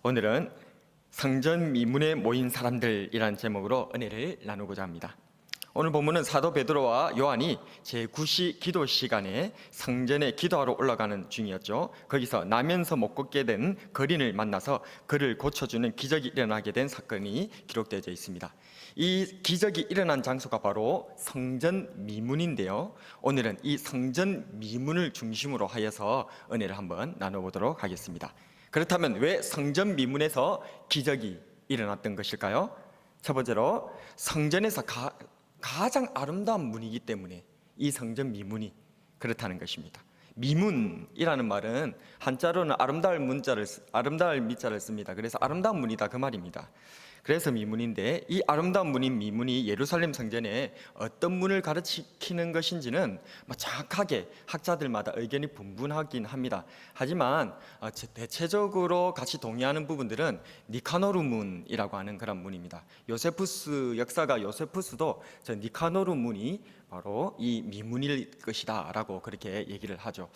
오늘은 성전 미문에 모인 사람들이라는 제목으로 은혜를 나누고자 합니다. 오늘 본문은 사도 베드로와 요한이 제9시 기도 시간에 성전에 기도하러 올라가는 중이었죠. 거기서 나면서 못 걷게 된 거린을 만나서 그를 고쳐주는 기적이 일어나게 된 사건이 기록되어 있습니다. 이 기적이 일어난 장소가 바로 성전 미문인데요, 오늘은 이 성전 미문을 중심으로 하여서 은혜를 한번 나눠보도록 하겠습니다. 그렇다면 왜 성전 미문에서 기적이 일어났던 것일까요? 첫 번째로 성전에서 가장 아름다운 문이기 때문에 이 성전 미문이 그렇다는 것입니다. 미문이라는 말은 한자로는 아름다울 미자를 씁니다. 그래서 아름다운 문이다 그 말입니다. 그래서 미문인데, 이 아름다운 문인 미문이 예루살렘 성전에 어떤 문을 가리키는 것인지는 정확하게 학자들마다 의견이 분분하긴 합니다. 하지만 대체적으로 같이 동의하는 부분들은 니카노르 문이라고 하는 그런 문입니다. 역사가 요세푸스도 저 니카노르 문이 바로 이 미문일 것이다 라고 그렇게 얘기를 하죠.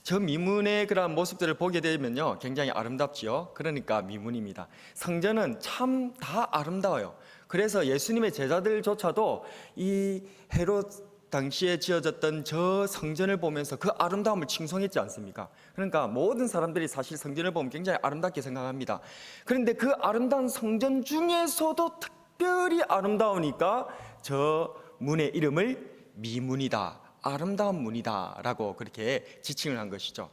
저 미문의 그런 모습들을 보게 되면요, 굉장히 아름답지요. 그러니까 미문입니다. 성전은 참 다 아름다워요. 그래서 예수님의 제자들조차도 이 헤롯 당시에 지어졌던 저 성전을 보면서 그 아름다움을 칭송했지 않습니까? 그러니까 모든 사람들이 사실 성전을 보면 굉장히 아름답게 생각합니다. 그런데 그 아름다운 성전 중에서도 특별히 아름다우니까 저 문의 이름을 미문이다, 아름다운 문이다 라고 그렇게 지칭을 한 것이죠.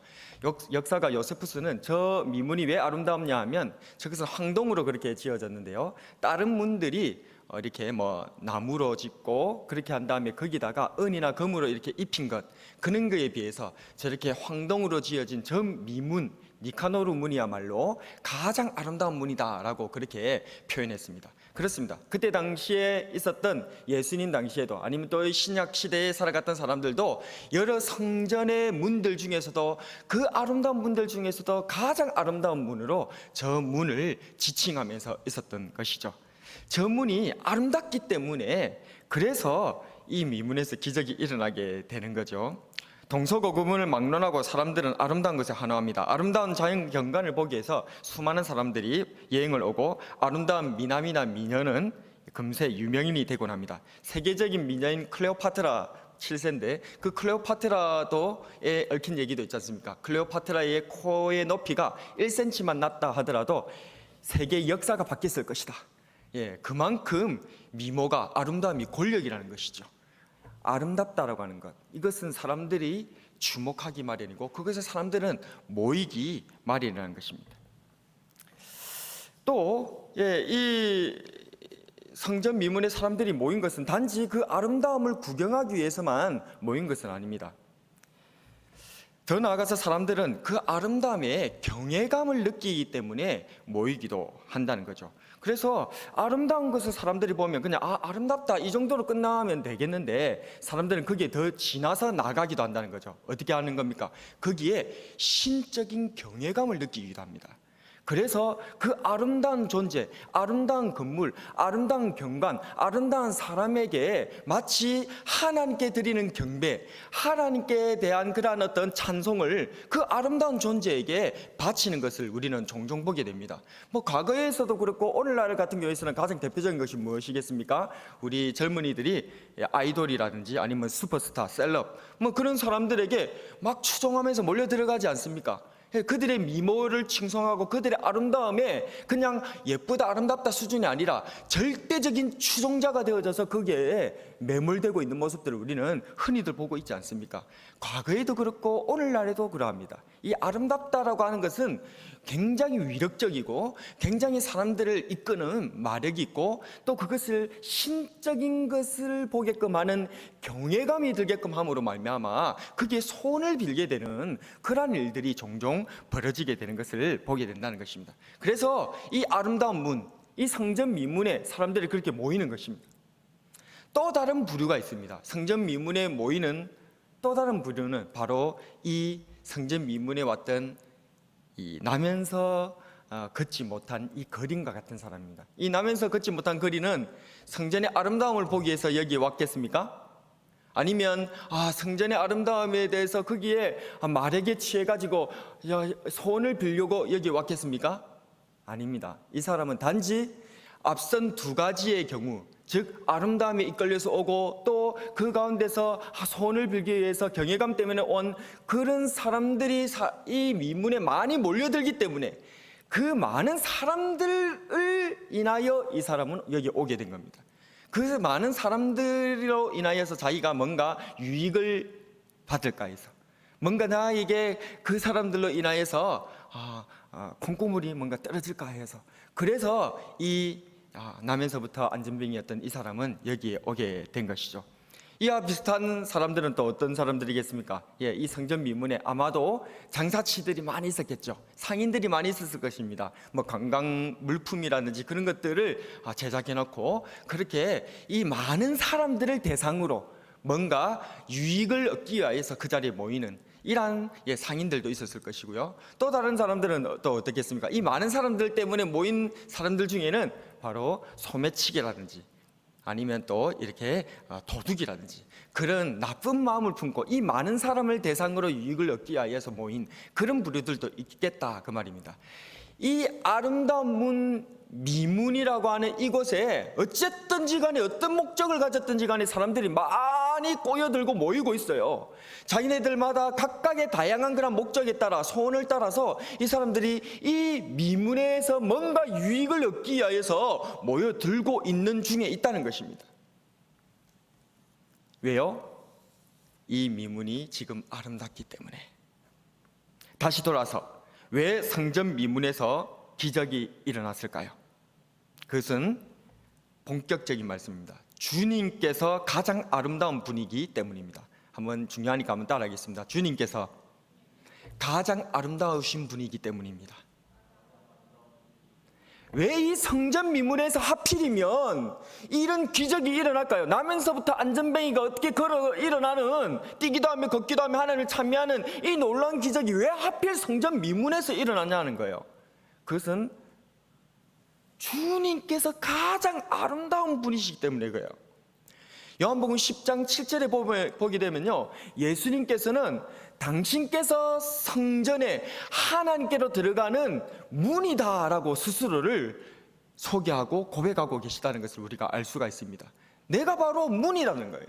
역사가 요세푸스는 저 미문이 왜 아름답냐 하면 저것은 황동으로 그렇게 지어졌는데요, 다른 문들이 이렇게 나무로 짓고 그렇게 한 다음에 거기다가 은이나 금으로 이렇게 입힌 것, 그런 거에 비해서 저렇게 황동으로 지어진 저 미문, 니카노르 문이야말로 가장 아름다운 문이다 라고 그렇게 표현했습니다. 그렇습니다. 그때 당시에 있었던 예수님 당시에도, 아니면 또 신약 시대에 살아갔던 사람들도 여러 성전의 문들 중에서도, 그 아름다운 문들 중에서도 가장 아름다운 문으로 저 문을 지칭하면서 있었던 것이죠. 저 문이 아름답기 때문에 그래서 이 미문에서 기적이 일어나게 되는 거죠. 동서고금을 막론하고 사람들은 아름다운 것에 환호합니다. 아름다운 자연 경관을 보기 위해서 수많은 사람들이 여행을 오고, 아름다운 미남이나 미녀는 금세 유명인이 되곤 합니다. 세계적인 미녀인 클레오파트라 7세인데 그 클레오파트라도에 얽힌 얘기도 있지 않습니까? 클레오파트라의 코의 높이가 1cm만 낮다 하더라도 세계의 역사가 바뀌었을 것이다. 그만큼 미모가, 아름다움이 권력이라는 것이죠. 아름답다라고 하는 것, 이것은 사람들이 주목하기 마련이고 그것에 사람들은 모이기 마련이라는 것입니다. 또 이 성전 미문에 사람들이 모인 것은 단지 그 아름다움을 구경하기 위해서만 모인 것은 아닙니다. 더 나아가서 사람들은 그 아름다움에 경외감을 느끼기 때문에 모이기도 한다는 거죠. 그래서 아름다운 것을 사람들이 보면 그냥 아름답다 이 정도로 끝나면 되겠는데, 사람들은 거기에 더 지나서 나가기도 한다는 거죠. 어떻게 하는 겁니까? 거기에 신적인 경외감을 느끼기도 합니다. 그래서 그 아름다운 존재, 아름다운 건물, 아름다운 경관, 아름다운 사람에게 마치 하나님께 드리는 경배, 하나님께 대한 그러한 어떤 찬송을 그 아름다운 존재에게 바치는 것을 우리는 종종 보게 됩니다. 과거에서도 그렇고 오늘날 같은 경우에서는 가장 대표적인 것이 무엇이겠습니까? 우리 젊은이들이 아이돌이라든지 아니면 슈퍼스타, 셀럽 그런 사람들에게 막 추종하면서 몰려 들어가지 않습니까? 그들의 미모를 칭송하고 그들의 아름다움에 그냥 예쁘다 아름답다 수준이 아니라 절대적인 추종자가 되어져서 거기에 매몰되고 있는 모습들을 우리는 흔히들 보고 있지 않습니까? 과거에도 그렇고 오늘날에도 그러합니다. 이 아름답다라고 하는 것은 굉장히 위력적이고 굉장히 사람들을 이끄는 마력이 있고, 또 그것을 신적인 것을 보게끔 하는 경외감이 들게끔 함으로 말미암아 거기에 손을 빌게 되는 그러한 일들이 종종 벌어지게 되는 것을 보게 된다는 것입니다. 그래서 이 아름다운 문, 이 성전 미문에 사람들이 그렇게 모이는 것입니다. 또 다른 부류가 있습니다. 성전 미문에 모이는 또 다른 부류는 바로 이 성전 미문에 왔던 이 나면서 걷지 못한 이 거린과 같은 사람입니다. 이 나면서 걷지 못한 거린은 성전의 아름다움을 보기 위해서 여기 왔겠습니까? 아니면 성전의 아름다움에 대해서 거기에 말에게 취해가지고 손을 빌려고 여기 왔겠습니까? 아닙니다. 이 사람은 단지 앞선 두 가지의 경우, 즉 아름다움에 이끌려서 오고 또 그 가운데서 소원을 빌기 위해서 경외감 때문에 온 그런 사람들이 이 미문에 많이 몰려들기 때문에 그 많은 사람들을 인하여 이 사람은 여기 오게 된 겁니다. 그 많은 사람들로 인하여서 자기가 뭔가 유익을 받을까 해서, 뭔가 나에게 그 사람들로 인하여서 콩고물이 뭔가 떨어질까 해서, 그래서 이 남에서부터 안전병이었던 이 사람은 여기에 오게 된 것이죠. 이와 비슷한 사람들은 또 어떤 사람들이겠습니까? 이 성전 미문에 아마도 장사치들이 많이 있었겠죠. 상인들이 많이 있었을 것입니다. 뭐 관광 물품이라든지 그런 것들을 제작해 놓고 그렇게 이 많은 사람들을 대상으로 뭔가 유익을 얻기 위해서 그 자리에 모이는 이러한 상인들도 있었을 것이고요. 또 다른 사람들은 또 어떻겠습니까? 이 많은 사람들 때문에 모인 사람들 중에는 바로 소매치기라든지 아니면 또 이렇게 도둑이라든지 그런 나쁜 마음을 품고 이 많은 사람을 대상으로 유익을 얻기 위해서 모인 그런 부류들도 있겠다 그 말입니다. 이 아름다운 미문이라고 하는 이곳에 어쨌든지 간에 어떤 목적을 가졌든지 간에 사람들이 많이 꼬여들고 모이고 있어요. 자기네들마다 각각의 다양한 그런 목적에 따라 소원을 따라서 이 사람들이 이 미문에서 뭔가 유익을 얻기 위해서 모여들고 있는 중에 있다는 것입니다. 왜요? 이 미문이 지금 아름답기 때문에. 다시 돌아서 왜 성전 미문에서 기적이 일어났을까요? 그것은 본격적인 말씀입니다. 주님께서 가장 아름다운 분이기 때문입니다. 한번 중요하니까 한번 따라하겠습니다. 주님께서 가장 아름다우신 분이기 때문입니다. 왜 이 성전 미문에서 하필이면 이런 기적이 일어날까요? 나면서부터 안전뱅이가 어떻게 걸어 일어나는, 뛰기도 하며 걷기도 하며 하나님을 찬미하는 이 놀라운 기적이 왜 하필 성전 미문에서 일어나냐는 거예요. 그것은 주님께서 가장 아름다운 분이시기 때문에 그래요. 요한복음 10장 7절에 보게 되면요, 예수님께서는 당신께서 성전에 하나님께로 들어가는 문이다라고 스스로를 소개하고 고백하고 계시다는 것을 우리가 알 수가 있습니다. 내가 바로 문이라는 거예요.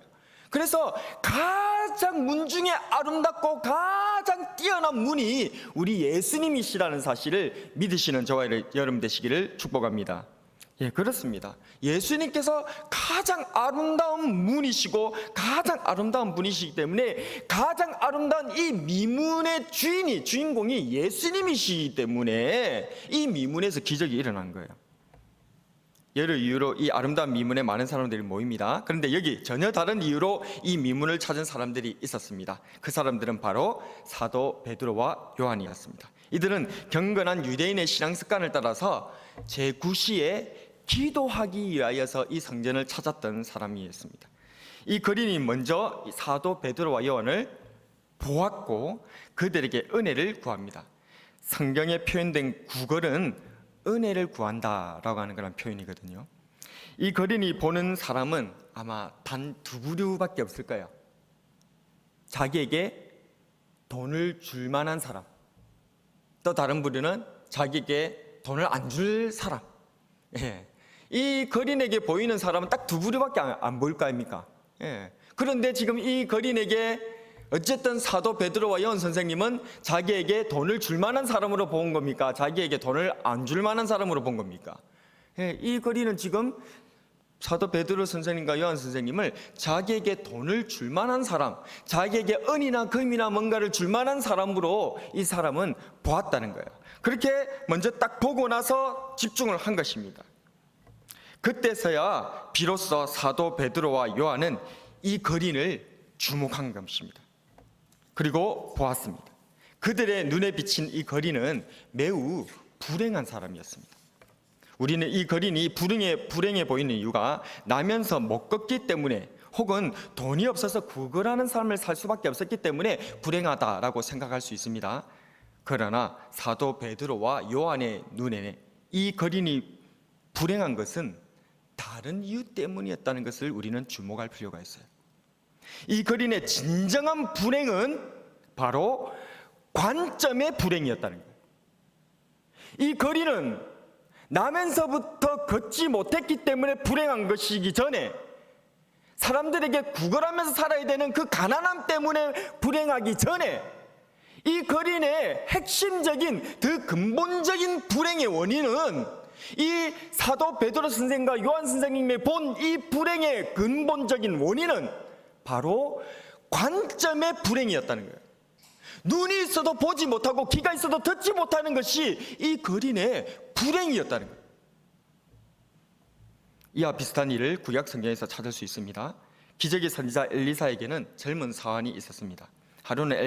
그래서 가장 문 중에 아름답고 가장 뛰어난 문이 우리 예수님이시라는 사실을 믿으시는 저와 여러분 되시기를 축복합니다. 그렇습니다. 예수님께서 가장 아름다운 문이시고 가장 아름다운 분이시기 때문에 가장 아름다운 이 미문의 주인공이 예수님이시기 때문에 이 미문에서 기적이 일어난 거예요. 여러 이유로 이 아름다운 미문에 많은 사람들이 모입니다. 그런데 여기 전혀 다른 이유로 이 미문을 찾은 사람들이 있었습니다. 그 사람들은 바로 사도 베드로와 요한이었습니다. 이들은 경건한 유대인의 신앙 습관을 따라서 제9시에 기도하기 위하여서 이 성전을 찾았던 사람이었습니다. 이 거린이 먼저 사도 베드로와 요한을 보았고 그들에게 은혜를 구합니다. 성경에 표현된 구걸은 은혜를 구한다라고 하는 그런 표현이거든요. 이 거린이 보는 사람은 아마 단 두 부류밖에 없을 거예요. 자기에게 돈을 줄 만한 사람, 또 다른 부류는 자기에게 돈을 안 줄 사람. 이 거린에게 보이는 사람은 딱 두 부류밖에 안 보일 거 아닙니까? 그런데 지금 이 거린에게 어쨌든 사도 베드로와 요한 선생님은 자기에게 돈을 줄 만한 사람으로 본 겁니까? 자기에게 돈을 안 줄 만한 사람으로 본 겁니까? 이 거린은 지금 사도 베드로 선생님과 요한 선생님을 자기에게 돈을 줄 만한 사람, 자기에게 은이나 금이나 뭔가를 줄 만한 사람으로 이 사람은 보았다는 거예요. 그렇게 먼저 딱 보고 나서 집중을 한 것입니다. 그때서야 비로소 사도 베드로와 요한은 이 거린을 주목한 것입니다. 그리고 보았습니다. 그들의 눈에 비친 이 거린은 매우 불행한 사람이었습니다. 우리는 이 거린이 불행해 보이는 이유가 나면서 못 걷기 때문에 혹은 돈이 없어서 구걸하는 삶을 살 수밖에 없었기 때문에 불행하다라고 생각할 수 있습니다. 그러나 사도 베드로와 요한의 눈에 이 거린이 불행한 것은 다른 이유 때문이었다는 것을 우리는 주목할 필요가 있어요. 이 거린의 진정한 불행은 바로 관점의 불행이었다는 거예요. 이 거린은 나면서부터 걷지 못했기 때문에 불행한 것이기 전에, 사람들에게 구걸하면서 살아야 되는 그 가난함 때문에 불행하기 전에, 이 거린의 핵심적인 더 근본적인 불행의 원인은, 이 사도 베드로 선생과 요한 선생님이 본 이 불행의 근본적인 원인은 바로 관점의 불행이었다는 거예요. 눈이 있어도 보지 못하고 귀가 있어도 듣지 못하는 것이 이 거린의 불행이었다는 거예요. 이와 비슷한 일을 구약 성경에서 찾을 수 있습니다. 기적의 선지자 엘리사에게는 젊은 사환이 있었습니다. 하루는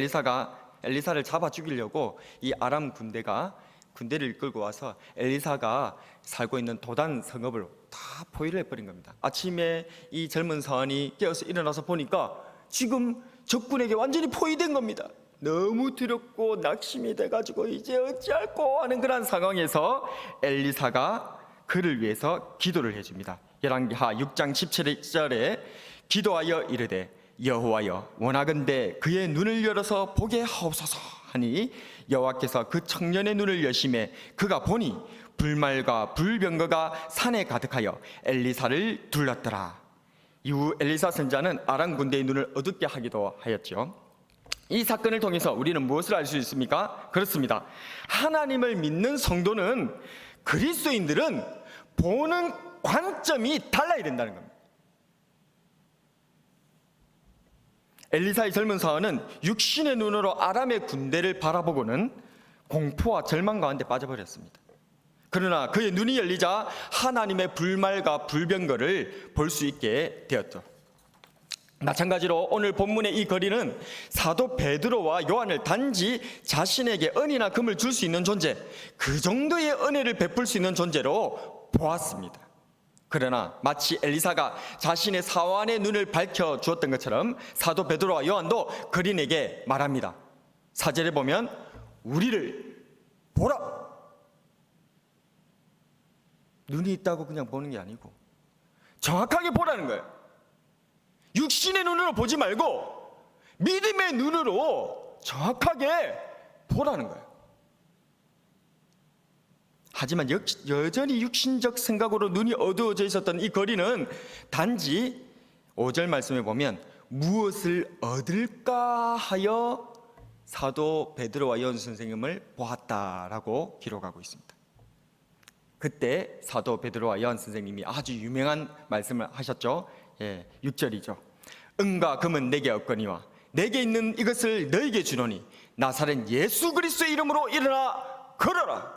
엘리사를 잡아 죽이려고 이 아람 군대를 이끌고 와서 엘리사가 살고 있는 도단 성읍을 다 포위를 해버린 겁니다. 아침에 이 젊은 사환이 깨어서 일어나서 보니까 지금 적군에게 완전히 포위된 겁니다. 너무 두렵고 낙심이 돼가지고 이제 어찌할꼬 하는 그런 상황에서 엘리사가 그를 위해서 기도를 해줍니다. 열왕기하 6장 17절에 기도하여 이르되 여호와여 원하건대 그의 눈을 열어서 보게 하옵소서 하니 여호와께서 그 청년의 눈을 여심해 그가 보니 불말과 불병거가 산에 가득하여 엘리사를 둘렀더라. 이후 엘리사 선지자는 아람 군대의 눈을 어둡게 하기도 하였죠. 이 사건을 통해서 우리는 무엇을 알 수 있습니까? 그렇습니다. 하나님을 믿는 성도는, 그리스도인들은 보는 관점이 달라야 된다는 겁니다. 엘리사의 젊은 사원은 육신의 눈으로 아람의 군대를 바라보고는 공포와 절망 가운데 빠져버렸습니다. 그러나 그의 눈이 열리자 하나님의 불말과 불병거를 볼 수 있게 되었죠. 마찬가지로 오늘 본문의 이 거린은 사도 베드로와 요한을 단지 자신에게 은이나 금을 줄 수 있는 존재, 그 정도의 은혜를 베풀 수 있는 존재로 보았습니다. 그러나 마치 엘리사가 자신의 사환의 눈을 밝혀 주었던 것처럼 사도 베드로와 요한도 거린에게 말합니다. 4절에 보면 우리를 보라. 눈이 있다고 그냥 보는 게 아니고 정확하게 보라는 거예요. 육신의 눈으로 보지 말고 믿음의 눈으로 정확하게 보라는 거예요. 하지만 여전히 육신적 생각으로 눈이 어두워져 있었던 이 거린은 단지 5절 말씀에 보면 무엇을 얻을까 하여 사도 베드로와 요한 선생님을 보았다라고 기록하고 있습니다. 그때 사도 베드로와 요한 선생님이 아주 유명한 말씀을 하셨죠. 6절이죠. 은과 금은 내게 없거니와 내게 있는 이것을 너에게 주노니 나사렛 예수 그리스도의 이름으로 일어나 걸어라.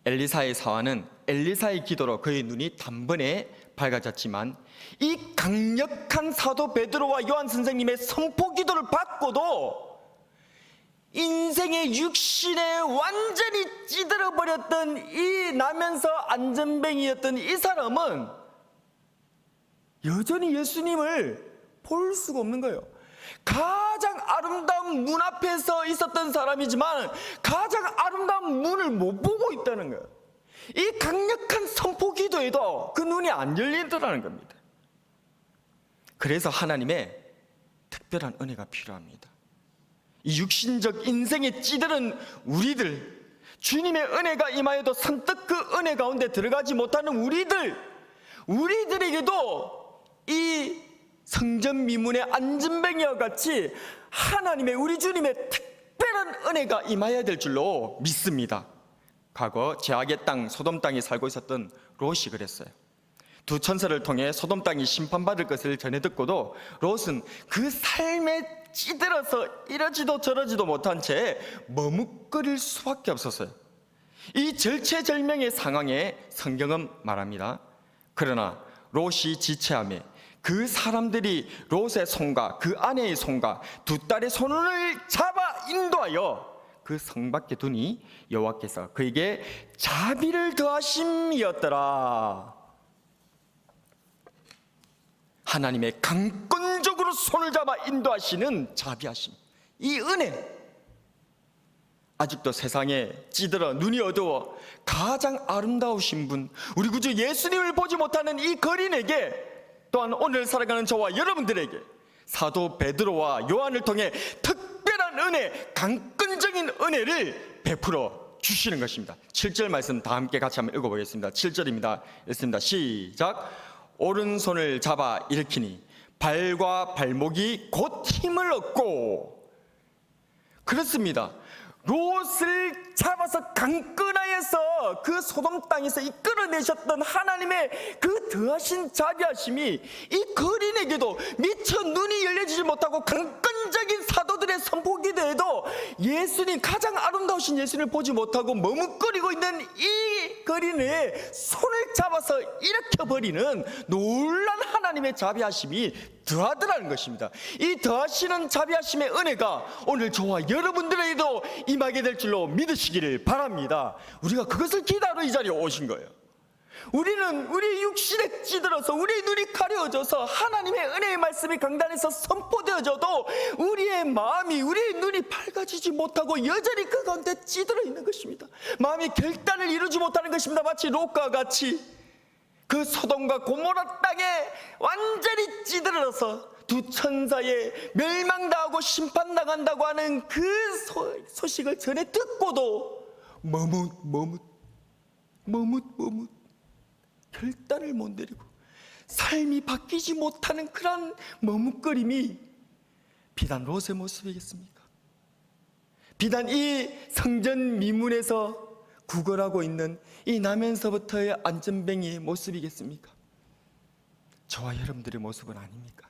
엘리사의 사환은 엘리사의 기도로 그의 눈이 단번에 밝아졌지만 이 강력한 사도 베드로와 요한 선생님의 선포 기도를 받고도 인생의 육신에 완전히 찌들어버렸던 이 나면서 안전뱅이였던 이 사람은 여전히 예수님을 볼 수가 없는 거예요. 가장 아름다운 문 앞에 서 있었던 사람이지만 가장 아름다운 문을 못 보고 있다는 거예요. 이 강력한 선포 기도에도 그 눈이 안 열리더라는 겁니다. 그래서 하나님의 특별한 은혜가 필요합니다. 이 육신적 인생에 찌들은 우리들, 주님의 은혜가 임하여도 선뜻 그 은혜 가운데 들어가지 못하는 우리들에게도 이 성전 미문의 안전뱅이와 같이 하나님의, 우리 주님의 특별한 은혜가 임하여야 될 줄로 믿습니다. 과거 죄악의 땅 소돔 땅에 살고 있었던 롯이 그랬어요. 두 천사를 통해 소돔 땅이 심판받을 것을 전해 듣고도 롯은 그 삶에 찌들어서 이러지도 저러지도 못한 채 머뭇거릴 수밖에 없었어요. 이 절체절명의 상황에 성경은 말합니다. 그러나 롯이 지체하며 그 사람들이 롯의 손과 그 아내의 손과 두 딸의 손을 잡아 인도하여 그 성 밖에 두니 여호와께서 그에게 자비를 더하심이었더라. 하나님의 강권적으로 손을 잡아 인도하시는 자비하심, 이 은혜, 아직도 세상에 찌들어 눈이 어두워 가장 아름다우신 분, 우리 구주 예수님을 보지 못하는 이 거린에게, 또한 오늘 살아가는 저와 여러분들에게 사도 베드로와 요한을 통해 특별한 은혜, 강권적인 은혜를 베풀어 주시는 것입니다. 7절 말씀 다 함께 같이 한번 읽어보겠습니다. 7절입니다. 읽습니다. 시작. 오른손을 잡아 일으키니 발과 발목이 곧 힘을 얻고. 그렇습니다. 롯을 잡아서 강끈하여서 그 소돔 땅에서 이끌어내셨던 하나님의 그 더하신 자비하심이 이 거린에게도 미처 눈이 열려지지 못하고 강끈적인 사도들의 선포기도에도 예수님, 가장 아름다우신 예수님을 보지 못하고 머뭇거리고 있는 이 거린의 손을 잡아서 일으켜버리는 놀란 하나님의 자비하심이 더하더라는 것입니다. 이 더하시는 자비하심의 은혜가 오늘 저와 여러분들에게도 임하게 될 줄로 믿으시기를 바랍니다. 우리가 그것을 기다려 이 자리에 오신 거예요. 우리는 우리의 육신에 찌들어서 우리의 눈이 가려워져서 하나님의 은혜의 말씀이 강단에서 선포되어져도 우리의 마음이, 우리의 눈이 밝아지지 못하고 여전히 그 가운데 찌들어 있는 것입니다. 마음이 결단을 이루지 못하는 것입니다. 마치 롯과 같이 그 소돔과 고모라 땅에 완전히 찌들어서 두 천사에 멸망당하고 심판당한다고 하는 그 소식을 전해 듣고도 머뭇 결단을 못 내리고 삶이 바뀌지 못하는 그런 머뭇거림이 비단 롯의 모습이겠습니까? 비단 이 성전 미문에서 구걸하고 있는 이 나면서부터의 안전뱅이의 모습이겠습니까? 저와 여러분들의 모습은 아닙니까?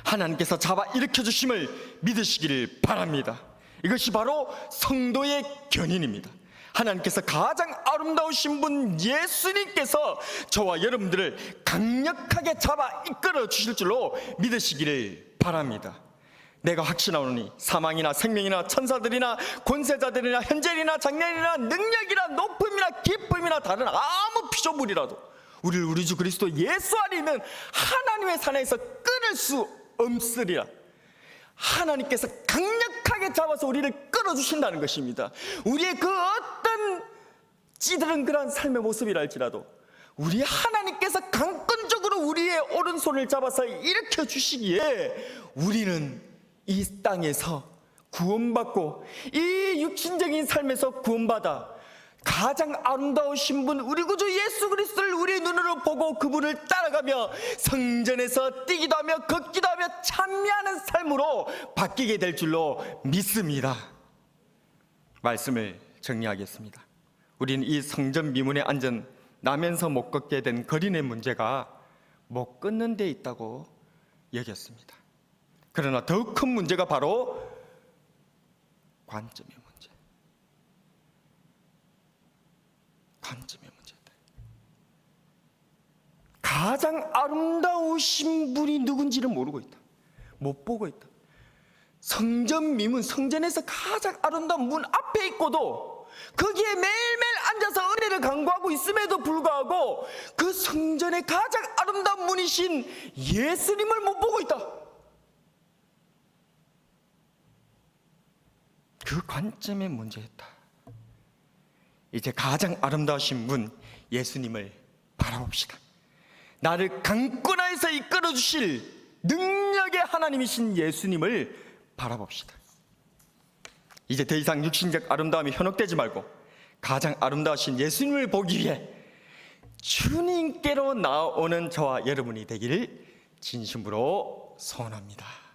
하나님께서 잡아 일으켜주심을 믿으시기를 바랍니다. 이것이 바로 성도의 견인입니다. 하나님께서 가장 아름다우신 분 예수님께서 저와 여러분들을 강력하게 잡아 이끌어 주실 줄로 믿으시기를 바랍니다. 내가 확신하오니 사망이나 생명이나 천사들이나 권세자들이나 현재이나 장래이나 능력이나 높음이나 기쁨이나 다른 아무 피조물이라도 우리를 우리 주 그리스도 예수 안에 있는 하나님의 산에서 끊을 수 없으리라. 하나님께서 강력하게 잡아서 우리를 끌어주신다는 것입니다. 우리의 그 어떤 찌들은 그런 삶의 모습이라 할지라도 우리 하나님께서 강권적으로 우리의 오른손을 잡아서 일으켜 주시기에 우리는 이 땅에서 구원받고 이 육신적인 삶에서 구원받아 가장 아름다우신 분 우리 구주 예수 그리스도를 우리의 눈으로 보고 그분을 따라가며 성전에서 뛰기도 하며 걷기도 하며 찬미하는 삶으로 바뀌게 될 줄로 믿습니다. 말씀을 정리하겠습니다. 우리는 이 성전 미문에 앉은 나면서 못 걷게 된 거린의 문제가 못 걷는 데 있다고 여겼습니다. 그러나 더 큰 문제가 바로 관점의 문제. 관점의 문제다. 가장 아름다우신 분이 누군지를 모르고 있다. 못 보고 있다. 성전 미문, 성전에서 가장 아름다운 문 앞에 있고도 거기에 매일매일 앉아서 은혜를 간구하고 있음에도 불구하고 그 성전의 가장 아름다운 문이신 예수님을 못 보고 있다. 그 관점의 문제였다. 이제 가장 아름다우신 분 예수님을 바라봅시다. 나를 강권하여서 이끌어 주실 능력의 하나님이신 예수님을 바라봅시다. 이제 더 이상 육신적 아름다움이 현혹되지 말고 가장 아름다우신 예수님을 보기 위해 주님께로 나오는 저와 여러분이 되기를 진심으로 소원합니다.